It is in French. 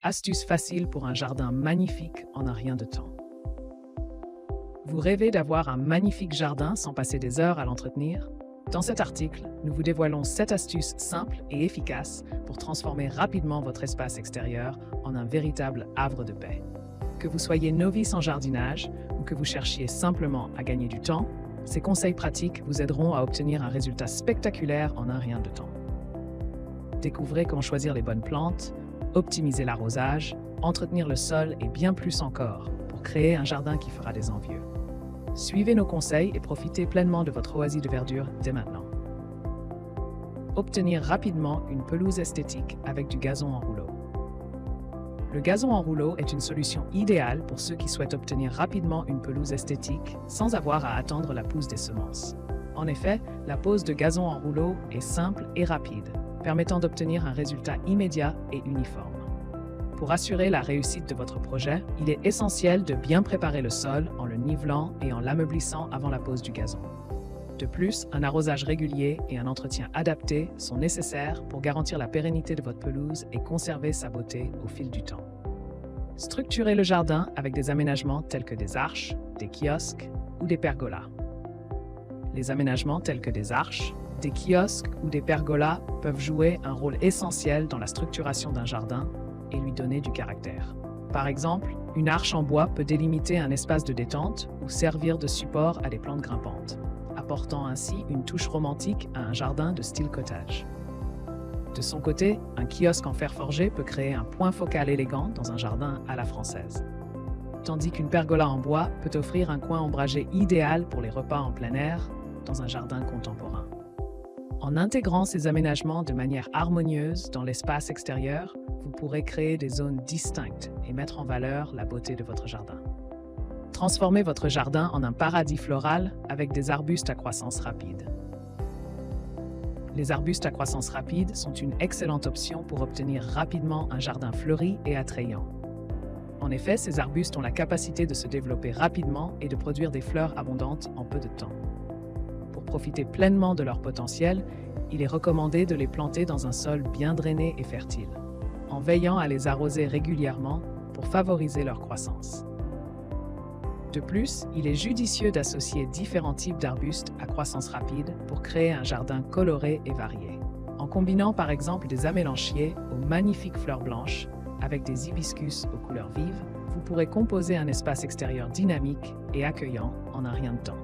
Astuce facile pour un jardin magnifique en un rien de temps. Vous rêvez d'avoir un magnifique jardin sans passer des heures à l'entretenir? Dans cet article, nous vous dévoilons 7 astuces simples et efficaces pour transformer rapidement votre espace extérieur en un véritable havre de paix. Que vous soyez novice en jardinage ou que vous cherchiez simplement à gagner du temps, ces conseils pratiques vous aideront à obtenir un résultat spectaculaire en un rien de temps. Découvrez comment choisir les bonnes plantes, optimiser l'arrosage, entretenir le sol et bien plus encore pour créer un jardin qui fera des envieux. Suivez nos conseils et profitez pleinement de votre oasis de verdure dès maintenant. Obtenir rapidement une pelouse esthétique avec du gazon en rouleau. Le gazon en rouleau est une solution idéale pour ceux qui souhaitent obtenir rapidement une pelouse esthétique sans avoir à attendre la pousse des semences. En effet, la pose de gazon en rouleau est simple et rapide, permettant d'obtenir un résultat immédiat et uniforme. Pour assurer la réussite de votre projet, il est essentiel de bien préparer le sol en le nivelant et en l'ameublissant avant la pose du gazon. De plus, un arrosage régulier et un entretien adapté sont nécessaires pour garantir la pérennité de votre pelouse et conserver sa beauté au fil du temps. Structurez le jardin avec des aménagements tels que des arches, des kiosques ou des pergolas. Les aménagements tels que des arches, des kiosques ou des pergolas peuvent jouer un rôle essentiel dans la structuration d'un jardin et lui donner du caractère. Par exemple, une arche en bois peut délimiter un espace de détente ou servir de support à des plantes grimpantes, apportant ainsi une touche romantique à un jardin de style cottage. De son côté, un kiosque en fer forgé peut créer un point focal élégant dans un jardin à la française, tandis qu'une pergola en bois peut offrir un coin ombragé idéal pour les repas en plein air dans un jardin contemporain. En intégrant ces aménagements de manière harmonieuse dans l'espace extérieur, vous pourrez créer des zones distinctes et mettre en valeur la beauté de votre jardin. Transformez votre jardin en un paradis floral avec des arbustes à croissance rapide. Les arbustes à croissance rapide sont une excellente option pour obtenir rapidement un jardin fleuri et attrayant. En effet, ces arbustes ont la capacité de se développer rapidement et de produire des fleurs abondantes en peu de temps. Pour profiter pleinement de leur potentiel, il est recommandé de les planter dans un sol bien drainé et fertile, en veillant à les arroser régulièrement pour favoriser leur croissance. De plus, il est judicieux d'associer différents types d'arbustes à croissance rapide pour créer un jardin coloré et varié. En combinant par exemple des amélanchiers aux magnifiques fleurs blanches avec des hibiscus aux couleurs vives, vous pourrez composer un espace extérieur dynamique et accueillant en un rien de temps.